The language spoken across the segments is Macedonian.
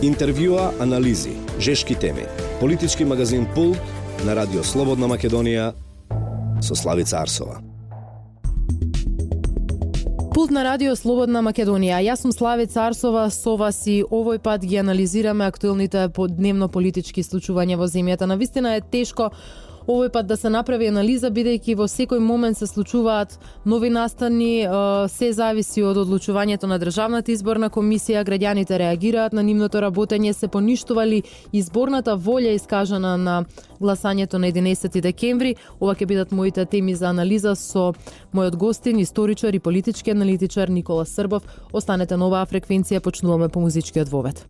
Интервјуа, анализи, жешки теми. Политички магазин Пулт на Радио Слободна Македонија со Славица Арсова. Пулт на Радио Слободна Македонија. Јас сум Славица Арсова, со вас и овој пат ги анализираме актуелните дневно политички случувања во земјата. Навистина е тешко овој пат да се направи анализа, бидејќи во секој момент се случуваат нови настани, се зависи од одлучувањето на Државната изборна комисија, граѓаните реагираат на нивното работење, се поништува ли изборната волја искажана на гласањето на 11 декември. Ова ќе бидат моите теми за анализа со мојот гостин, историчар и политички аналитичар Никола Србов. Останете на оваа фреквенција, почнуваме по музичкиот вовед.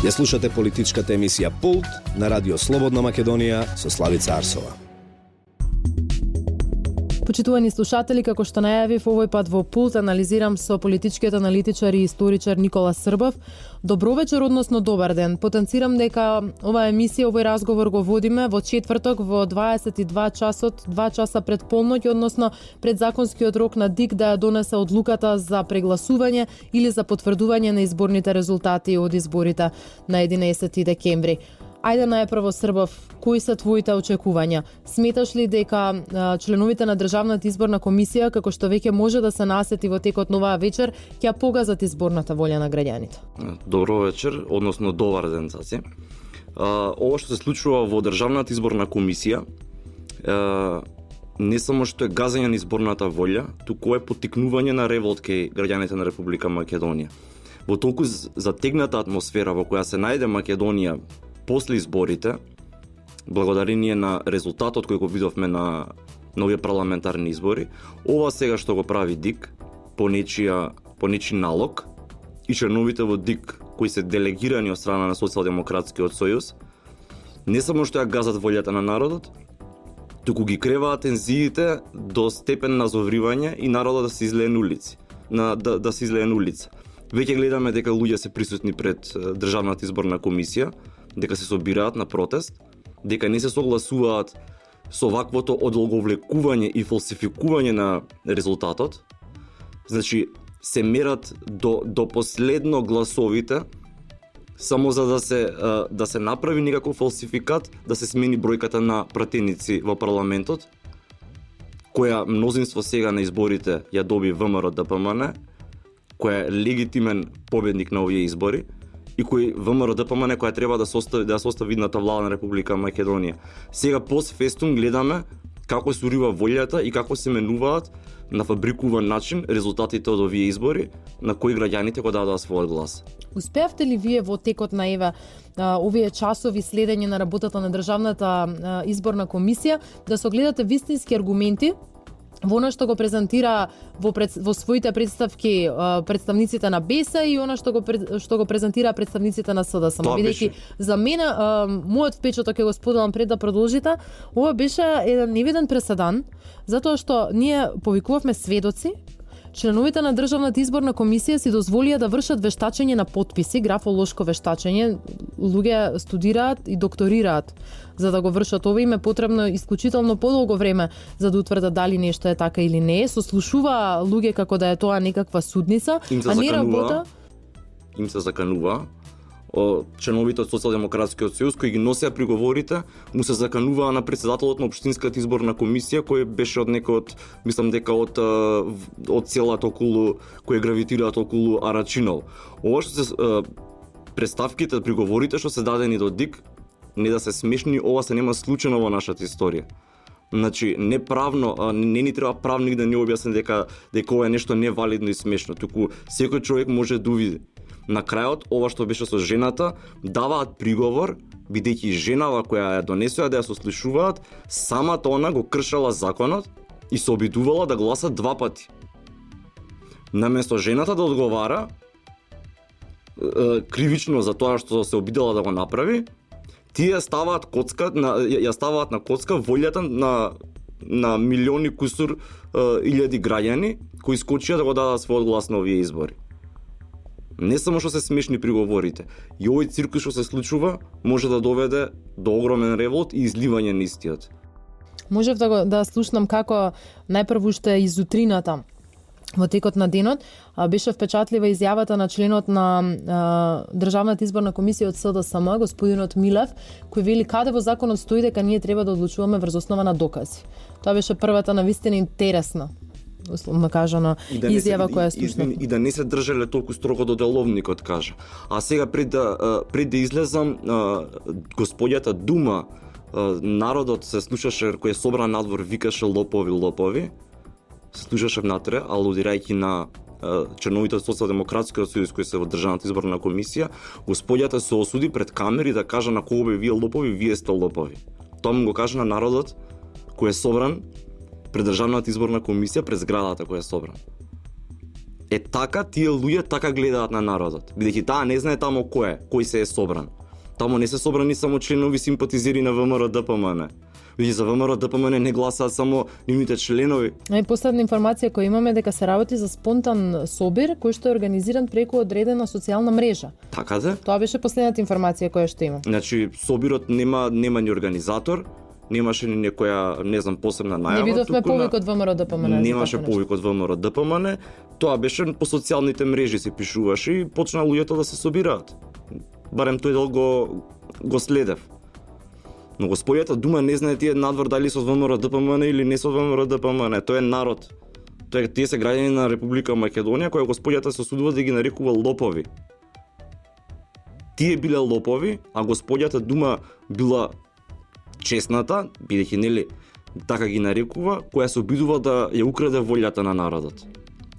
Ја слушате политичката емисија Пулт на Радио Слободна Македонија со Славица Арсова. Почитувани слушатели, како што најавив, овој пат во Пулт анализирам со политичкиот аналитичар и историчар Никола Србов. Добро вечер, односно добар ден. Потенцирам дека оваа емисија, овој разговор го водиме во четврток во 22 часот, 2 часа пред полноќ, односно пред законскиот рок на ДИК да ја донесе одлуката за прегласување или за потврдување на изборните резултати од изборите на 11 декември. Ајде најпрво, Србов, кои се твоите очекувања? Сметаш ли дека членовите на Државната изборна комисија, како што веќе може да се насети во текот на оваа вечер, ќе погазат изборната волја на граѓаните? Добро вечер, односно добар ден, Цаци. Ова што се случува во Државната изборна комисија, не само што е газење на изборната волја, туку е поттикнување на револт кај граѓаните на Република Македонија. Во толку затегната атмосфера во која се најде Македонија после изборите, благодарение на резултатот кој го видовме на овие парламентарни избори, ова сега што го прави ДИК по нечи налог и членовите во ДИК кои се делегирани од страна на Социјалдемократскиот сојуз, не само што ја газат волјата на народот, туку ги креваат тензиите до степен на зовривање и народот да се излее на улици, да се излее на улица. Веќе гледаме дека луѓе се присутни пред Државната изборна комисија, дека се собираат на протест, дека не се согласуваат со ваквото одолговлекување и фалсификување на резултатот. Значи, се мерат до последно гласовите, само за да се направи некаков фалсификат, да се смени бројката на пратеници во парламентот, која мнозинство сега на изборите ја доби ВМРО-ДПМН, која е легитимен победник на овие избори, и кој ВМРО-ДПМН која треба да состави идната влада на Република Македонија. Сега постфестум гледаме како се урива волјата и како се менуваат на фабрикуван начин резултатите од овие избори на кои граѓаните го дадоа својот глас. Успеавте ли вие во текот на овие часови следење на работата на Државната изборна комисија да согледате вистински аргументи во она што го презентира во своите представки представниците на БЕСА и она што го презентира представниците на СДСМ? Бидејќи за мене мојот впечаток ќе го споделам пред да продолжите, ова беше еден невиден преседан, затоа што ние повикувавме сведоци. Членовите на Државната изборна комисија си дозволија да вршат вештачење на потписи, графолошко вештачење. Луѓе студираат и докторираат за да го вршат ова. Им е потребно исклучително подолго време за да утврдат дали нешто е така или не. Сослушува луѓе како да е тоа некаква судница, а не работа. Им се заканува. Членовите од Социјалдемократскиот сојуз кои ги носеа приговорите, му се закануваа на председателот на Општинската изборна комисија, кој беше од некој мислам дека од селото околу кој гравитираат околу Арачинол. Ова што се представките, приговорите што се дадени до ДИК, не да се смешни, ова се нема случајно во нашата историја. Значи, не ни треба правник да ни објасни дека ова е нешто невалидно и смешно, туку секој човек може да увиди. На крајот, ова што беше со жената, даваат приговор, бидејќи женава која ја донесоа да ја сослушуваат, самата она го кршела законот и се обидувала да гласа 2 пати. Наместо жената да одговара кривично за тоа што се обидела да го направи, тие ја ставаат на коцка волјата на милиони кусур илјади граѓани кои скочија да го дадат својот глас на овие избори. Не само што се смешни приговорите, и овој циркус што се случува може да доведе до огромен револт и изливање на истиот. Можев да слушнам како најпрво уште изутрината во текот на денот. Беше впечатлива изјавата на членот на Државната изборна комисија од СДСМ, господинот Милев, кој вели каде во законот стои дека ние треба да одлучуваме врз основа на докази. Тоа беше првата навистина интересна, условно кажано, изјава која слушна. И да не се држеле толку строго до деловникот, кажа. А сега пред да излезам, господјата Дума, народот се слушаше, кој е собран надвор, викаше лопови, лопови. Се слушаше внатре, алудирајќи на членовите од Социјалдемократскиот сојуз кои се во Државната изборна комисија, господјата се осуди пред камери да кажа на кого бе вие лопови, вие сте лопови. Тоа му го кажа на народот кој е собран пред Државната изборна комисија, пред зградата која е собран. Така тие луѓе така гледаат на народот, бидејќи таа не знае тамо кој се е собран. Тамо не се собрани само членови симпатизери на ВМРО ДПМН. Бидејќи за ВМРО ДПМН не гласаат само нивните членови. Последна информација која имаме дека се работи за спонтан собир кој што е организиран преку одредена социјална мрежа. Така да? Тоа беше последната информација која што имам. Значи собирот нема ни организатор, немаше ни некоја, не знам, посебна најава. Не видовме повик од ВМРО ДПМН. Немаше повик од ВМРО ДПМН. Тоа беше по социјалните мрежи се пишуваше и почна луѓето да се собираат. Барем тој дел го следев. Но господјата Дума не знае тие надвор дали со ВМРО ДПМН или не со ВМРО ДПМН. Тој е народ. Тие се граѓани на Република Македонија која господјата се осудува да ги нарекува лопови. Тие биле лопови, а господјата Дума била честната, бидејќи нели така ги нарекува, која се обидува да ја украде волјата на народот.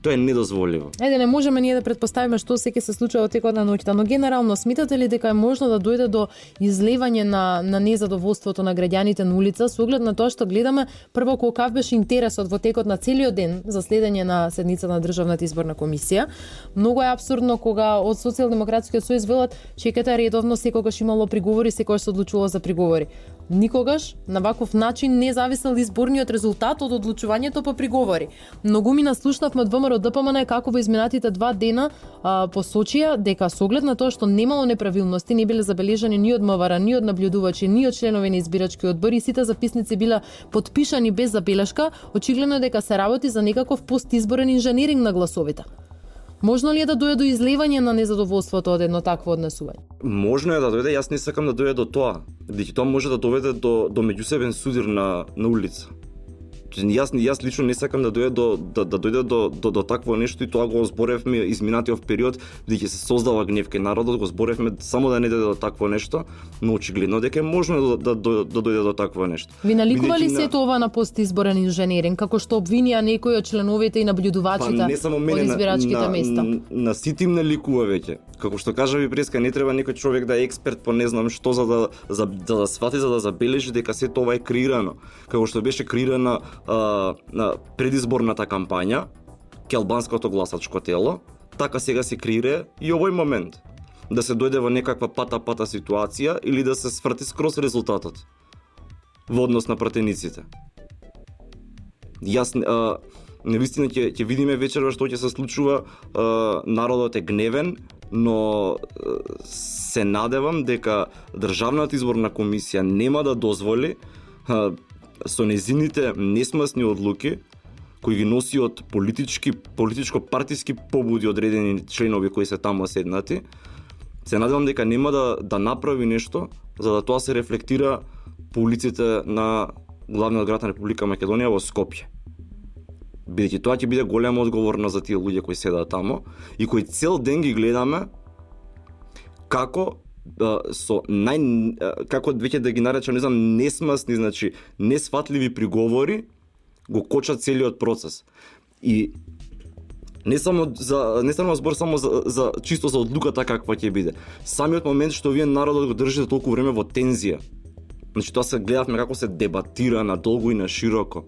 Тоа е недозволиво. Ајде, не можеме ние да претпоставиме што се ќе се случува во текот на ноќта, но генерално сметате ли дека е можно да дојде до излевање на незадоволството на граѓаните на улица со оглед на тоа што гледаме прво колкав беше интересот во текот на целиот ден за следење на седницата на Државната изборна комисија. Многу е апсурдно кога од Социјалдемократскиот сојуз велат чекате редовно секогаш имало приговори, секогаш се одлучувало за приговори. Никогаш на ваков начин не зависел изборниот резултат од одлучувањето по приговори. Многу ми наслушнавме од ВМРО ДПМН како во изминатите 2 дена посочија дека со оглед на тоа што немало неправилности, не биле забележани ни од МВР, ни од наблюдувачи, ни од членови на избирачки одбори, сите записници биле потпишани без забелешка, очигледно дека се работи за некаков постизборен инженеринг на гласовите. Можно ли е да дојде до излевање на незадоволството од едно такво однесување? Можно е да дојде, јас не сакам да дојде до тоа. Бидејќи тоа може да доведе до меѓусебен судир на улица. Јас лично не сакам да дојде до такво нешто и тоа го зборевме изминатиот период, бидејќи се создава гнев кај народот, го зборевме само да не дојде до такво нешто, но очигледно дека е можно да дојде до такво нешто. Ви наликува ли сето ова на постизборен инженеринг, како што обвинија некои од членовите и наблюдувачите од избирачките места? На сите им наликува веќе. Како што кажа ви преска, не треба некој човек да е експерт по не знам што за да свати, за да забележи дека сето ова е креирано. Како што беше креирана на предизборната кампања, ке албанското гласачко тело, така сега се креира и овој момент. Да се дојде во некаква пата ситуација или да се сврти скроз резултатот во однос на пратениците. Јас навистина ќе видиме вечерва што ќе се случува, народот е гневен, но се надевам дека Државната изборна комисија нема да дозволи со незините несмасни одлуки кои ги носи од политичко-партиски побуди одредени членови кои се таму седнати, се надевам дека нема да направи нешто за да тоа се рефлектира по улиците на главниот град на Република Македонија во Скопје. Бидејќи тоа ќе биде голема одговорност за тие луѓе кои седат таму и кои цел ден ги гледаме како како веќе да ги наречам, не знам, несмасни, значи несфатливи приговори го кочат целиот процес. И не само збор само за чисто за одлуката каква ќе биде. Самиот момент што вие народот го држите толку време во тензија. Значи тоа се гледавме како се дебатира на долго и на широко.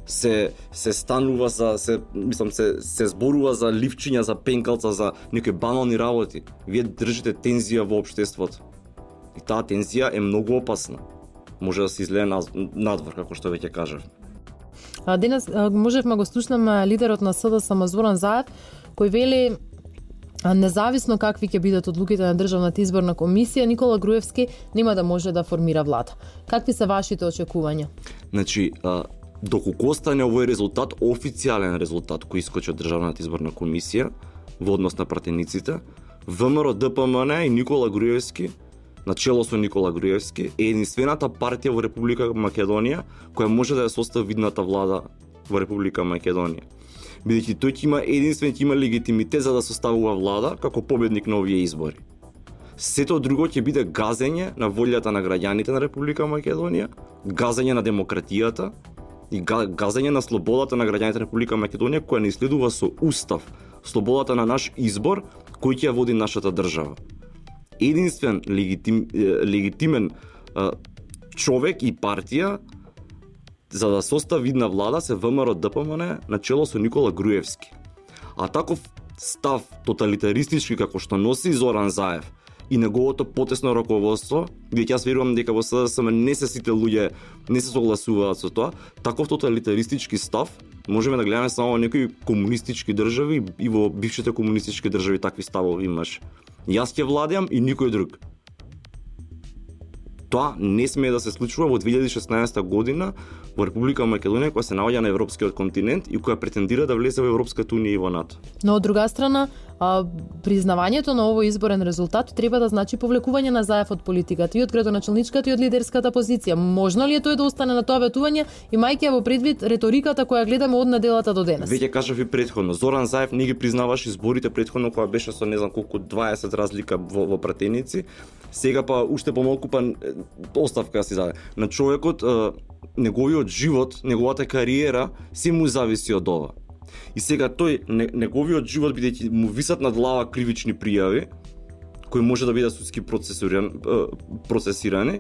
Се станува се зборува за ливчиња, за пенкалца, за некои банални работи. Вие држите тензија во општеството. И таа тензија е многу опасна. Може да се излее надвор, како што веќе кажав. Денес можевме го слушнеме лидерот на СДСМ Зоран Заев, кој вели независно какви ќе бидат одлуките на Државната изборна комисија, Никола Груевски нема да може да формира влада. Какви се вашите очекувања? Значи, Доколку остане овој резултат, официјален резултат кој искочи од Државната изборна комисија во однос на пратениците, ВМРО, ДПМН и Никола Груевски, на чело со Никола Груевски, е единствената партија во Република Македонија која може да ја состави видната влада во Република Македонија. Бидејќи тој ќе има единствен, ќе има легитимитет за да составува влада како победник на овие избори. Сето друго ќе биде газење на волјата на граѓаните на Република Македонија, газење на демократијата и газење на слободата на граѓаните на Република Македонија која не следува со устав, слободата на наш избор кој ќе ја води нашата држава. Единствен легитимен човек и партија за да состави видна влада се ВМРО ДПМН на чело со Никола Груевски. А таков став тоталитаристички како што носи Зоран Заев и неговото потесно раководство, где јас верувам дека во СДСМ не се сите луѓе не се согласуваат со тоа, таков тоталитаристички став можеме да гледаме само во некои комунистички држави и во бившите комунистички држави такви ставови имаш. Јас ќе владеам и никој друг. Тоа не смее да се случува во 2016 година во Република Македонија која се наоѓа на европскиот континент и која претендира да влезе во Европската унија и во НАТО. Но од друга страна, признавањето на овој изборен резултат треба да значи повлекување на Заев од политиката и од градоначалничката и од лидерската позиција. Можно ли е тој да остане на тоа ветување, имајќи ја во предвид реториката која гледаме од неделата до денес? Веќе кажав и претходно, Зоран Заев не ги признаваше изборите претходно кога беше со не знам колку 20 разлика во пратеници. Сега па уште помалку па оставка си даде. На човекот неговиот живот, неговата кариера се му зависи од ова. И сега тој неговиот живот бидејќи му висат над глава кривични пријави кои може да бидат судски процесирани.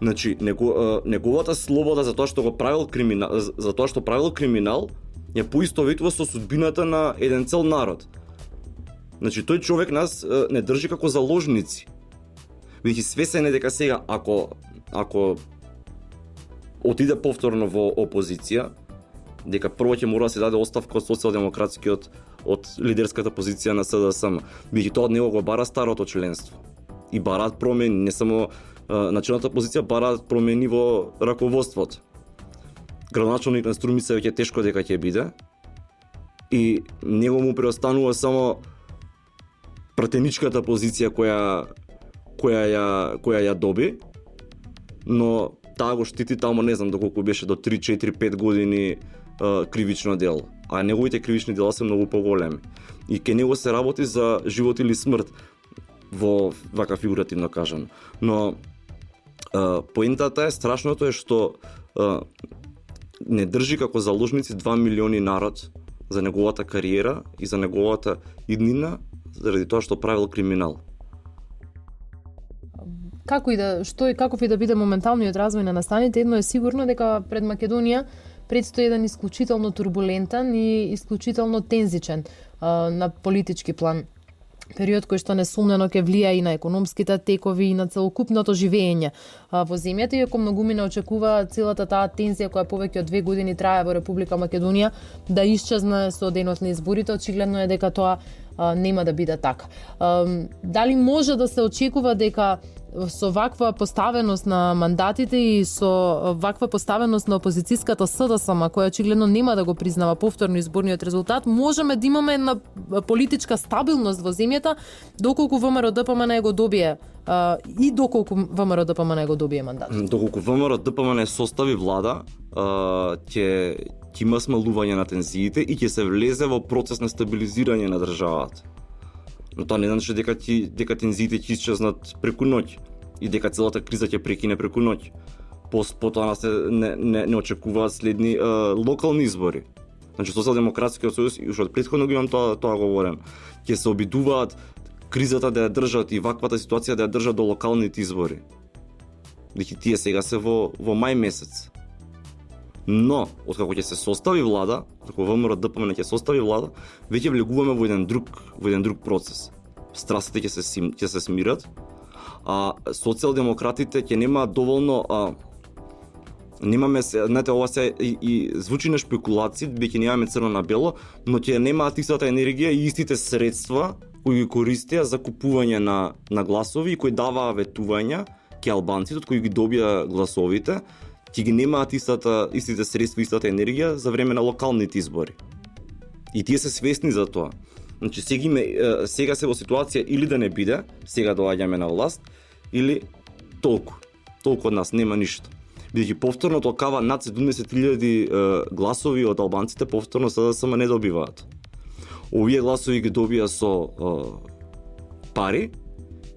Значи неговата слобода за тоа што го правил криминал, ја поистоветува со судбината на еден цел народ. Значи тој човек нас не држи како заложници. Бидејќи свесен е дека сега ако отиде повторно во опозиција, дека прво ќе мора да се даде оставка од социјалдемократскиот од лидерската позиција на СДСМ, бидејќи тоа од него го бара старото членство. И бараат промени, не само началната позиција, бараат промени во раководството. Градоначалник на Струмица веќе тешко дека ќе биде и него му преостанува само пратеничката позиција која ја доби, но таа го штити тамо не знам доколку беше до 3, 4, 5 години кривично дело. А неговите кривични дела се многу поголеми. И ке него се работи за живот или смрт во вака фигуративно кажано. Но поентата е, страшното е што не држи како заложници 2 милиони народ за неговата кариера и за неговата иднина заради тоа што правил криминал. Каков и да биде моменталниот развој на настаните, едно е сигурно дека пред Македонија предстои еден исклучително турбулентен и исклучително тензичен на политички план период кој што несумнено ќе влија и на економските текови и на целокупното живење во земјата, иако многумина очекува целата таа тензија која повеќе од 2 години трае во Република Македонија да исчезне со денот на изборите. Очигледно е дека тоа нема да биде така. Дали може да се очекува дека со ваква поставеност на мандатите и со ваква поставеност на опозицијската СДСМ, која очигледно нема да го признава повторно изборниот резултат, можеме да имаме една политичка стабилност во земјата доколку ВМРО ДПМН го добие и доколку ВМРО ДПМН го добие мандат. Доколку ВМРО ДПМН состави влада, ќе има смалување на тензиите и ќе се влезе во процес на стабилизирање на државата. Но тоа не значи дека тензиите ќе исчезнат преку ноќ и дека целата криза ќе прекине преку ноќ. Потоа не очекуваат следни локални избори. Значи Социјалдемократскиот сојуз, уште од претходно го имам тоа говорено, ќе се обидуваат кризата да ја држат и ваквата ситуација да ја држат до локалните избори. Дека тие сега се во мај месец. Но, откако ќе се состави влада, ако ВМРО ДПМН ќе состави влада, веќе влегуваме во еден друг процес. Страстите ќе се смират, а социјалдемократите ќе немаат доволно немаме се, знаете, ова се и звучи на шпекулации, бидејќи немаме црно на бело, но ќе немаат истата енергија и истите средства кои ги користеа за купување на гласови и кои даваа ветувања ке албанците, од кои ги добија гласовите, ќе ги немаат истите средства, истата енергија за време на локалните избори. И тие се свесни за тоа. Значи сега се во ситуација или да не биде, сега доаѓаме на власт, или толку од нас нема ништо. Бидејќи повторно толкава над 70.000 гласови од албанците повторно СДСМ не добиваат. Овие гласови ги добија со пари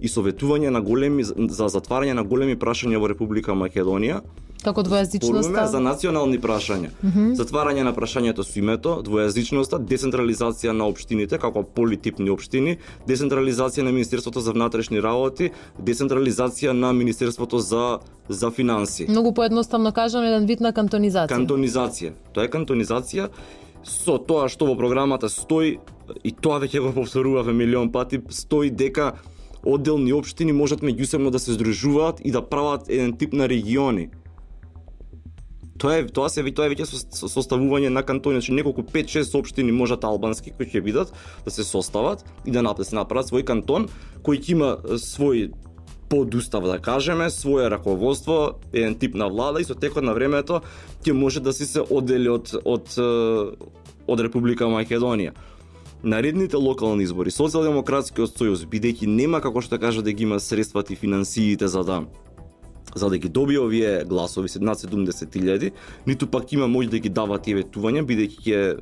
и со ветување на големи за затварање на големи прашања во Република Македонија. Како двојазичноста? За национални прашања. Затварање на прашањето со името, двојазичноста, децентрализација на општините како политипни општини, децентрализација на Министерството за внатрешни работи, децентрализација на Министерството за финансии. Многу поедноставно кажам, еден вид на кантонизација. Кантонизација. Тоа е кантонизација со тоа што во програмата стои, и тоа веќе го повторувавме милион пати, стои дека одделни општини можат меѓусебно да се здружуваат и да прават еден тип на региони. Тоа е веќе составување на кантони, значи неколку 5-6 општини можат албански кои ќе бидат да се состават и да се направат свој кантон кој ќе има свој подустав, да кажеме, свое раководство, еден тип на влада и со текот на времето ќе може да се оддели од Република Македонија. Наредните локални избори, Социјалдемократскиот сојуз, бидејќи нема како што кажа да ги има средствата и финансиите за да ги добие овие гласови над 70.000, ниту пак има моќ да ги дава тие ветувања, бидејќи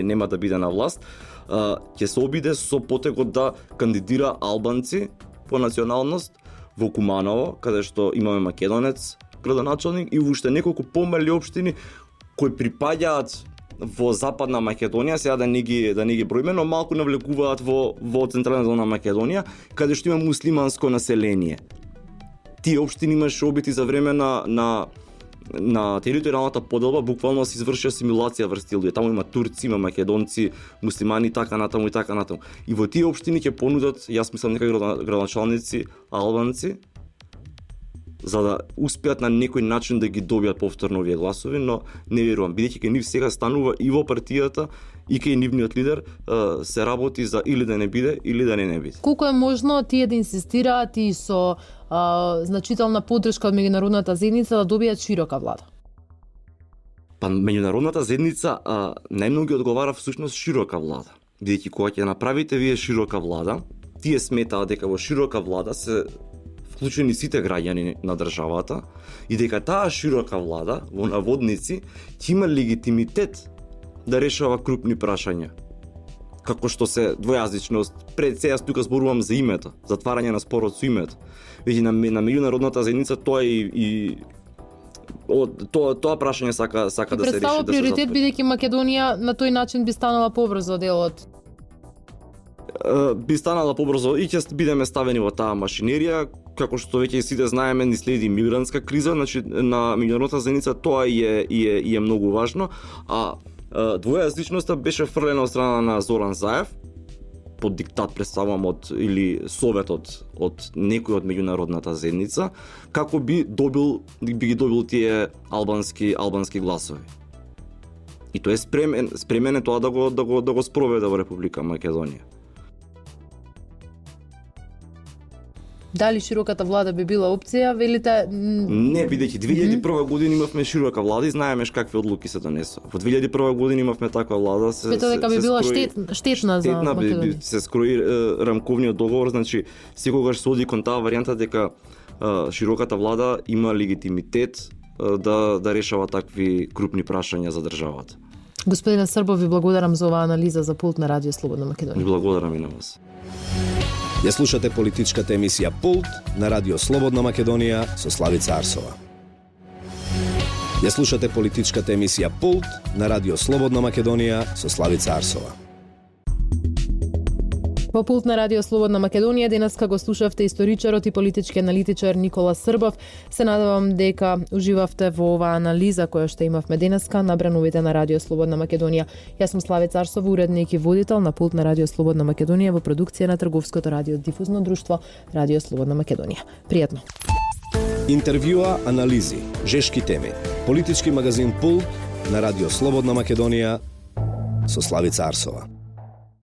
нема да биде на власт, ќе се обиде со потегот да кандидира албанци по националност во Куманово, каде што имаме македонец градоначалник и уште неколку помали општини кои припаѓаат во Западна Македонија, сега да не ги броиме, но малку навлекуваат во централна зона Македонија, каде што има муслиманско население. Тие општини имаше обити за време на територијалната поделба, буквално се изврши асимилација врз тие луѓе. Таму има турци, има македонци, муслимани, така натаму. И во тие општини ќе понудат, јас мислам, нека градоначалници албанци, за да успеат на некој начин да ги добијат повторно овие гласови, но не верувам, бидејќи кај нив сега станува и во партијата, и кај нивниот лидер се работи за или да не биде, или да не биде. Колку е можно тие да инсистираат и со значителна поддршка од меѓународната заедница да добијат широка влада? Па меѓународната заедница најмногу ги одговара всушност широка влада. Бидејќи кога ќе направите вие широка влада, тие сметаат дека во широка влада се вклучени сите граѓани на државата и дека таа широка влада, во наводници, ќе има легитимитет да решава крупни прашања. Како што се двојазичност, пред сега тука зборувам за името, затварање на спорот со името. Веќе на меѓународната заедница тоа и тоа прашање сака да се реши. Представува приоритет бидејќи Македонија на тој начин би станала побрзо дел од би станала побрзо и ќе бидеме ставени во таа машинерија, како што веќе сите знаеме, ни следи мигрантска криза, значи на меѓународната заедница тоа е многу важно, а двојазичноста беше фрлена од страна на Зоран Заев, под диктат представам или советот од некој од меѓународната заедница, како би ги добил тие албански гласови. И тој е спремен тоа да го спроведе во Република Македонија. Дали широката влада би била опција, велите? Не, бидејќи 2001 година имавме широка влада и знаеме какви одлуки се донесоа. Во 2001 година имавме таква влада, дека би била штетна за Македонија. Се скрои рамковниот договор, значи секогаш се оди кон таа варијанта дека широката влада има легитимитет да решава такви крупни прашања за државата. Господине Србов, ви благодарам за оваа анализа за Пулт на Радио Слободна Македонија. Ви благодарам и на вас. Ја слушате политичката емисија Пулт на Радио Слободна Македонија со Славица Арсова. Ја слушате политичката емисија Пулт на Радио Слободна Македонија со Славица Арсова. Во Пулт на Радио Слободна Македонија денеска го слушавте историчарот и политички аналитичар Никола Србов. Се надевам дека уживавте во оваа анализа која што имавме денеска на брановите на Радио Слободна Македонија. Јас сум Славица Арсова, уредник и водител на Пулт на Радио Слободна Македонија во продукција на Трговското радиодифузно друштво Радио Слободна Македонија. Пријатно. Интервјуа, анализи, жешки теми. Политички магазин Пулт на Радио Слободна Македонија со Славица Арсова.